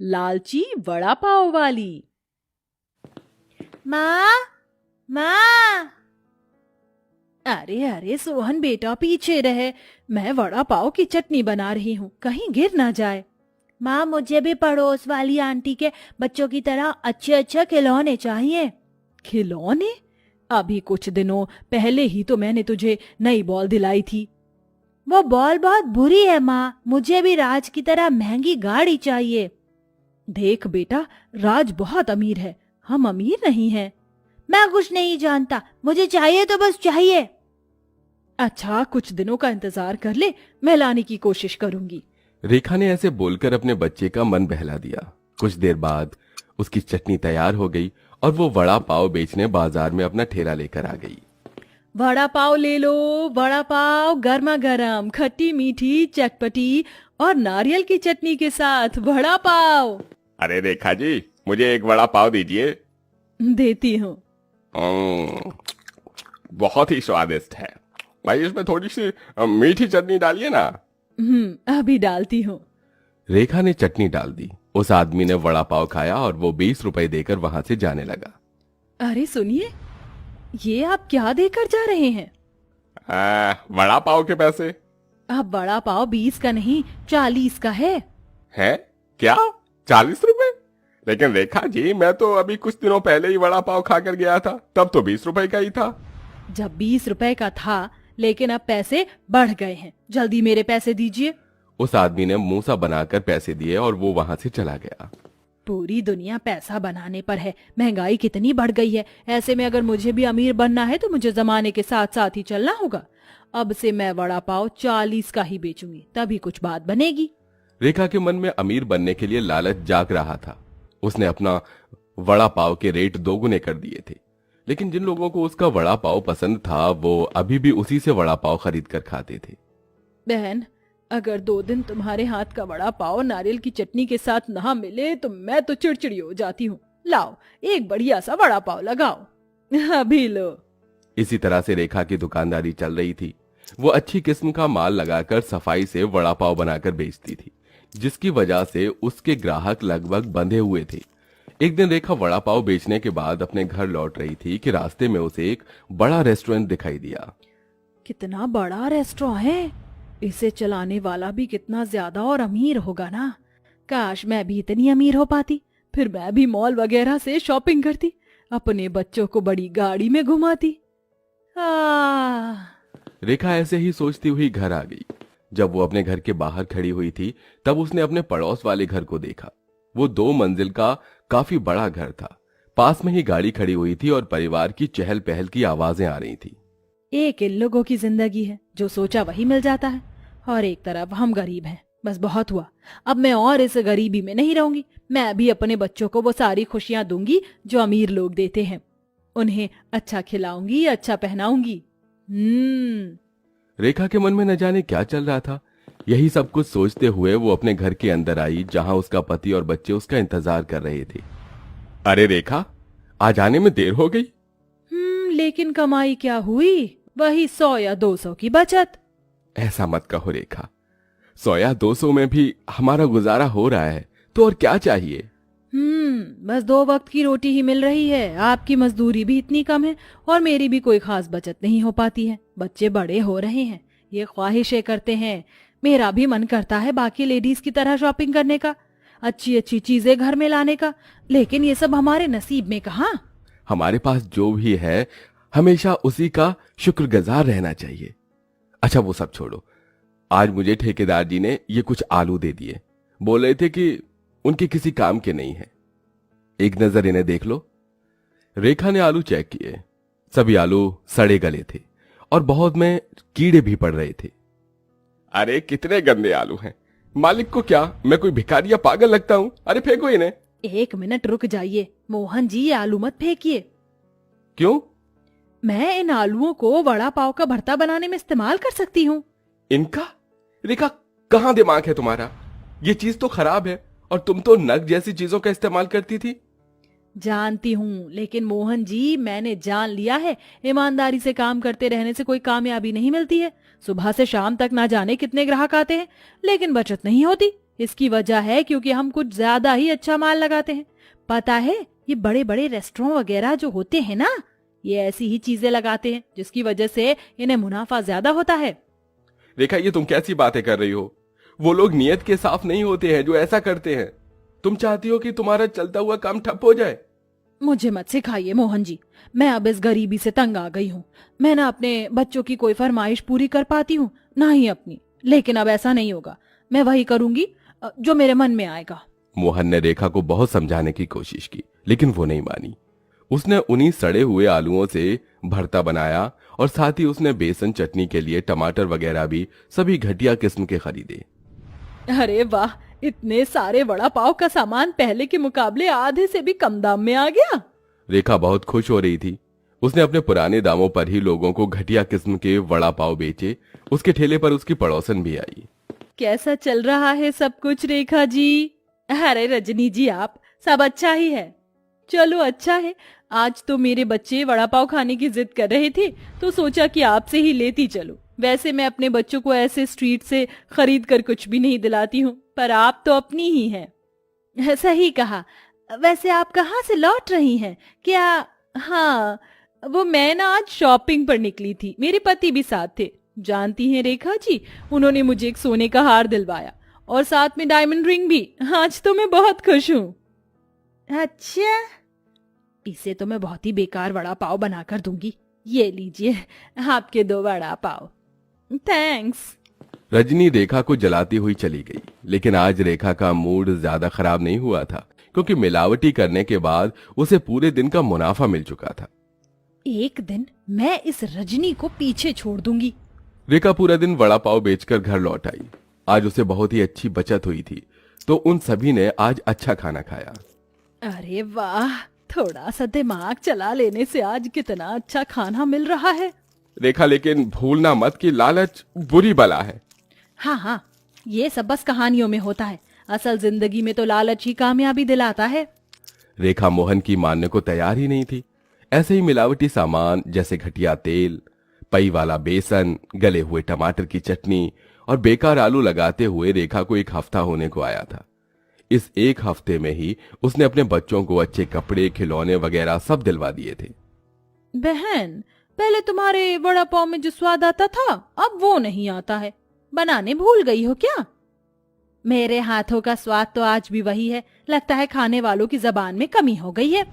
लालची वड़ा पाव वाली। माँ, माँ। अरे अरे सोहन बेटा, पीछे रहे, मैं वड़ा पाव की चटनी बना रही हूँ, कहीं गिर ना जाए। माँ, मुझे भी पड़ोस वाली आंटी के बच्चों की तरह अच्छे अच्छे खिलौने चाहिए। खिलौने? अभी कुछ दिनों पहले ही तो मैंने तुझे नई बॉल दिलाई थी। वो बॉल बहुत बुरी है माँ, मुझे भी राज की तरह महंगी गाड़ी चाहिए। देख बेटा, राज बहुत अमीर है, हम अमीर नहीं हैं। मैं कुछ नहीं जानता, मुझे चाहिए तो बस चाहिए। अच्छा, कुछ दिनों का इंतजार कर ले, मैं लाने की कोशिश करूंगी। रेखा ने ऐसे बोलकर अपने बच्चे का मन बहला दिया। कुछ देर बाद उसकी चटनी तैयार हो गई और वो वड़ा पाव बेचने बाजार में अपना ठेला लेकर आ गई। वड़ा पाव ले लो, वड़ा पाव गर्मा गर्म, खट्टी मीठी चटपटी और नारियल की चटनी के साथ वड़ा पाव। अरे रेखा जी, मुझे एक वड़ा पाव दीजिए। देती हूँ। बहुत ही स्वादिष्ट है भाई, इसमें थोड़ी सी मीठी चटनी डालिए ना। अभी डालती हूँ। रेखा ने चटनी डाल दी। उस आदमी ने वड़ा पाव खाया और वो 20 रुपए देकर वहां से जाने लगा। अरे सुनिए, ये आप क्या देकर जा रहे हैं? वड़ा पाव के पैसे। अब वड़ा पाव 20 का नहीं 40 का है। हैं? क्या 40 रुपए? लेकिन रेखा जी, मैं तो अभी कुछ दिनों पहले ही वड़ा पाव खाकर गया था, तब तो 20 रुपए का ही था। जब 20 रुपए का था, लेकिन अब पैसे बढ़ गए हैं, जल्दी मेरे पैसे दीजिए। उस आदमी ने मुंह सा बनाकर पैसे दिए और वो वहां से चला गया। पूरी दुनिया पैसा बनाने पर है, महंगाई कितनी बढ़ गई है। ऐसे में अगर मुझे भी अमीर बनना है तो मुझे जमाने के साथ साथ ही चलना होगा। अब से मैं वड़ा पाव 40 का ही बेचूंगी, तभी कुछ बात बनेगी। रेखा के मन में अमीर बनने के लिए लालच जाग रहा था। उसने अपना वड़ा पाव के रेट दोगुने कर दिए थे, लेकिन जिन लोगों को उसका वड़ा पाव पसंद था वो अभी भी उसी से वड़ा पाव खरीद कर खाते थे। बहन, अगर 2 दिन तुम्हारे हाथ का वड़ा पाव नारियल की चटनी के साथ ना मिले तो मैं तो चिड़चिड़ी हो जाती हूँ। लाओ, एक बढ़िया सा वड़ा पाव लगाओ, अभी लो। इसी तरह से रेखा की दुकानदारी चल रही थी। वो अच्छी किस्म का माल लगाकर सफाई से वड़ा पाव बनाकर बेचती थी, जिसकी वजह से उसके ग्राहक लगभग बंधे हुए थे। एक दिन रेखा वड़ा पाव बेचने के बाद अपने घर लौट रही थी कि रास्ते में उसे एक बड़ा रेस्टोरेंट दिखाई दिया। कितना बड़ा रेस्टोरेंट है, इसे चलाने वाला भी कितना ज्यादा और अमीर होगा ना। काश मैं भी इतनी अमीर हो पाती, फिर मैं भी मॉल वगैरह से शॉपिंग करती, अपने बच्चों को बड़ी गाड़ी में घुमाती। रेखा ऐसे ही सोचती हुई घर आ गई। जब वो अपने घर के बाहर खड़ी हुई थी तब उसने अपने पड़ोस वाले घर को देखा। वो 2 मंजिल का काफी बड़ा घर था। पास में ही गाड़ी खड़ी हुई थी और परिवार की चहल पहल की आवाजें आ रही थी। एक इन लोगों की जिंदगी है, जो सोचा वही मिल जाता है, और एक तरफ हम गरीब हैं। बस बहुत हुआ, अब मैं और इस गरीबी में नहीं रहूंगी। मैं भी अपने बच्चों को वो सारी खुशियां दूंगी जो अमीर लोग देते हैं। उन्हें अच्छा खिलाऊंगी, अच्छा पहनाऊंगी। रेखा के मन में न जाने क्या चल रहा था। यही सब कुछ सोचते हुए वो अपने घर के अंदर आई, जहां उसका पति और बच्चे उसका इंतजार कर रहे थे। अरे रेखा, आज आने में देर हो गई। लेकिन कमाई क्या हुई, वही 100 या 200 की बचत। ऐसा मत कहो रेखा, 100 या 200 में भी हमारा गुजारा हो रहा है, तो और क्या चाहिए। बस 2 वक्त की रोटी ही मिल रही है। आपकी मजदूरी भी इतनी कम है और मेरी भी कोई खास बचत नहीं हो पाती है। बच्चे बड़े हो रहे हैं, ये ख्वाहिशें करते हैं। मेरा भी मन करता है बाकी लेडीज की तरह शॉपिंग करने का, अच्छी अच्छी चीजें घर में लाने का, लेकिन ये सब हमारे नसीब में कहाँ। हमारे पास जो भी है हमेशा उसी का शुक्रगुजार रहना चाहिए। अच्छा वो सब छोड़ो, आज मुझे ठेकेदार जी ने ये कुछ आलू दे दिए। बोल रहे थे कि उनके किसी काम के नहीं है, एक नजर इन्हें देख लो। रेखा ने आलू चेक किए। सभी आलू सड़े गले थे और बहुत में कीड़े भी पड़ रहे थे। अरे कितने गंदे आलू हैं, मालिक को क्या मैं कोई भिखारी या पागल लगता हूँ? अरे फेंको इन्हें। 1 मिनट रुक जाइए मोहन जी, ये आलू मत फेंकिए। क्यों? मैं इन आलूओं को वड़ा पाव का भरता बनाने में इस्तेमाल कर सकती हूँ। इनका? रेखा, कहाँ दिमाग है तुम्हारा? ये चीज तो खराब है और तुम तो नग जैसी चीजों का इस्तेमाल करती थी। जानती हूँ, लेकिन मोहन जी मैंने जान लिया है, ईमानदारी से काम करते रहने से कोई कामयाबी नहीं मिलती है। सुबह से शाम तक ना जाने कितने ग्राहक आते हैं, लेकिन बचत नहीं होती। इसकी वजह है क्योंकि हम कुछ ज्यादा ही अच्छा माल लगाते हैं। पता है, ये बड़े बड़े रेस्टोरेंट वगैरह जो होते हैं ना, ये ऐसी ही चीजें लगाते हैं जिसकी वजह से इन्हें मुनाफा ज्यादा होता है। रेखा, ये तुम कैसी बातें कर रही हो? वो लोग नियत के साफ नहीं होते हैं जो ऐसा करते हैं। तुम चाहती हो कि तुम्हारा चलता हुआ काम ठप हो जाए? मुझे मत सिखाइए मोहन जी, मैं अब इस गरीबी से तंग आ गई हूँ। मैं ना अपने बच्चों की कोई फरमाइश पूरी कर पाती हूँ, ना ही अपनी। लेकिन अब ऐसा नहीं होगा, मैं वही करूंगी जो मेरे मन में आएगा। मोहन ने रेखा को बहुत समझाने की कोशिश की, लेकिन वो नहीं मानी। उसने उन्हीं सड़े हुए आलूओं से भरता बनाया और साथ ही उसने बेसन चटनी के लिए टमाटर वगैरह भी सभी घटिया किस्म के खरीदे। अरे वाह, इतने सारे वड़ा पाव का सामान पहले के मुकाबले आधे से भी कम दाम में आ गया। रेखा बहुत खुश हो रही थी। उसने अपने पुराने दामों पर ही लोगों को घटिया किस्म के वड़ा पाव बेचे। उसके ठेले पर उसकी पड़ोसन भी आई। कैसा चल रहा है सब कुछ रेखा जी? अरे रजनी जी, आप सब अच्छा ही है। चलो अच्छा है, आज तो मेरे बच्चे वड़ा पाव खाने की जिद कर रहे थे तो सोचा कि आपसे ही लेती चलो। वैसे मैं अपने बच्चों को ऐसे स्ट्रीट से खरीद कर कुछ भी नहीं दिलाती हूँ, पर आप तो अपनी ही हैं। सही कहा। वैसे आप कहाँ से लौट रही हैं क्या? हाँ, वो मैं ना आज शॉपिंग पर निकली थी, मेरे पति भी साथ थे। जानती हैं रेखा जी, उन्होंने मुझे एक सोने का हार दिलवाया और साथ में डायमंड रिंग भी। आज तो मैं बहुत खुश हूँ। अच्छा, इसे तो मैं बहुत ही बेकार वड़ा पाव बनाकर दूंगी। ये लीजिए आपके 2 वड़ा पाव। थैंक्स। रजनी रेखा को जलाती हुई चली गई, लेकिन आज रेखा का मूड ज्यादा खराब नहीं हुआ था, क्योंकि मिलावटी करने के बाद उसे पूरे दिन का मुनाफा मिल चुका था। एक दिन मैं इस रजनी को पीछे छोड़ दूंगी। रेखा पूरा दिन वड़ा पाव बेचकर घर लौट आई। आज उसे बहुत ही अच्छी बचत हुई थी, तो उन सभी ने आज अच्छा खाना खाया। अरे वाह, थोड़ा सा दिमाग चला लेने से आज कितना अच्छा खाना मिल रहा है। रेखा, लेकिन भूलना मत कि लालच बुरी बला है। हाँ हाँ, ये सब बस कहानियों में होता है, असल जिंदगी में तो लालच ही कामयाबी दिलाता है। रेखा मोहन की मानने को तैयार ही नहीं थी। ऐसे ही मिलावटी सामान जैसे घटिया तेल, पई वाला बेसन, गले हुए टमाटर की चटनी और बेकार आलू लगाते हुए रेखा को 1 हफ्ता होने को आया था। इस 1 हफ्ते में ही उसने अपने बच्चों को अच्छे कपड़े, खिलौने वगैरह सब दिलवा दिए थे। बहन, पहले तुम्हारे वड़ा पाव में जो स्वाद आता था अब वो नहीं आता है। बनाने भूल गई हो क्या? मेरे हाथों का स्वाद तो आज भी वही है। लगता है खाने वालों की जबान में कमी हो गई है।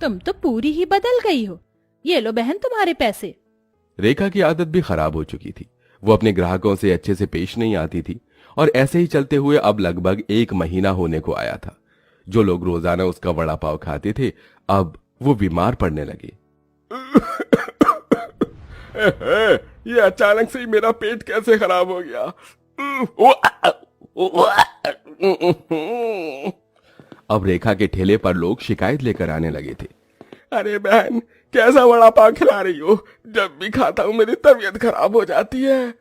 तुम तो पूरी ही बदल गई हो। ये लो बहन तुम्हारे पैसे। रेखा की आदत भी खराब हो चुकी थी। वो अपने ग्राहकों से अच्छे से पेश नहीं आती थी और ऐसे ही चलते हुए अब लगभग 1 महीना होने को आया था। जो लोग रोजाना उसका वड़ा पाव खाते थे, अब वो बीमार पड़ने लगे। ये अचानक से ही मेरा पेट कैसे खराब हो गया? अब रेखा के ठेले पर लोग शिकायत लेकर आने लगे थे। अरे बहन, कैसा वड़ा पाव खिला रही हो? जब भी खाता हूँ मेरी तबीयत खराब हो जाती है।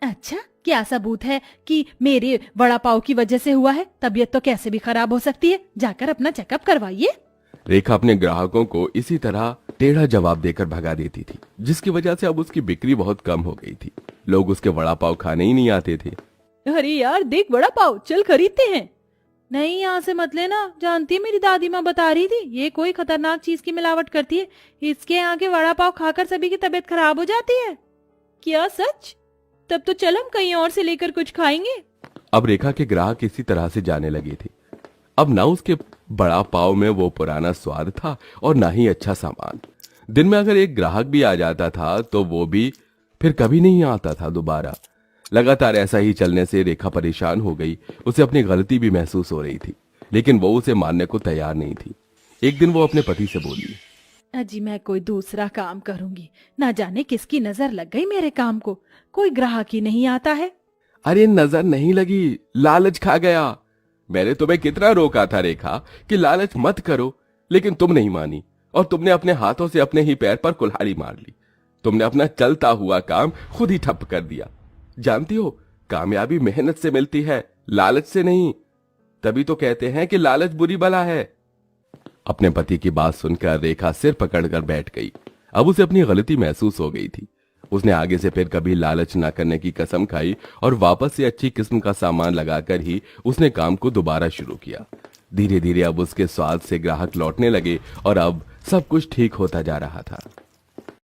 अच्छा, क्या सबूत है कि मेरे वड़ा पाव की वजह से हुआ है? तबीयत तो कैसे भी खराब हो सकती है। जाकर अपना चेकअप करवाइए। रेखा अपने ग्राहकों को इसी तरह टेढ़ा जवाब देकर भगा देती थी, जिसकी वजह से अब उसकी बिक्री बहुत कम हो गई थी। लोग उसके वड़ा पाव खाने ही नहीं आते थे। अरे यार देख वड़ा पाव, चल खरीदते हैं। नहीं, यहाँ से मत लेना। जानती है मेरी दादी माँ बता रही थी ये कोई खतरनाक चीज की मिलावट करती है। इसके यहाँ के वड़ा पाव खाकर सभी की तबीयत खराब हो जाती है। क्या सच? तब तो चल हम कहीं और से लेकर कुछ खाएंगे। अब रेखा के ग्राहक इसी तरह से जाने लगे थे। अब ना उसके बड़ा पाव में वो पुराना स्वाद था और ना ही अच्छा सामान। दिन में अगर एक ग्राहक भी आ जाता था तो वो भी फिर कभी नहीं आता था दोबारा। लगातार ऐसा ही चलने से रेखा परेशान हो गई। उसे अपनी गलती भी महसूस हो रही थी, लेकिन वो उसे मानने को तैयार नहीं थी। एक दिन वो अपने पति से बोली, अजी मैं कोई दूसरा काम करूंगी। ना जाने किसकी नजर लग गई मेरे काम को, कोई ग्राहक ही नहीं आता है। अरे नजर नहीं लगी, लालच खा गया। मैंने तुम्हें कितना रोका था रेखा कि लालच मत करो, लेकिन तुम नहीं मानी और तुमने अपने हाथों से अपने ही पैर पर कुल्हाड़ी मार ली। तुमने अपना चलता हुआ काम खुद ही ठप कर दिया। जानती हो, कामयाबी मेहनत से मिलती है, लालच से नहीं। तभी तो कहते हैं कि लालच बुरी बला है। अपने पति की बात सुनकर रेखा सिर पकड़कर बैठ गई। अब उसे अपनी गलती महसूस हो गई थी। उसने आगे से फिर कभी लालच न करने की कसम खाई और वापस से अच्छी किस्म का सामान लगाकर ही उसने काम को दोबारा शुरू किया। धीरे धीरे अब उसके स्वाद से ग्राहक लौटने लगे और अब सब कुछ ठीक होता जा रहा था।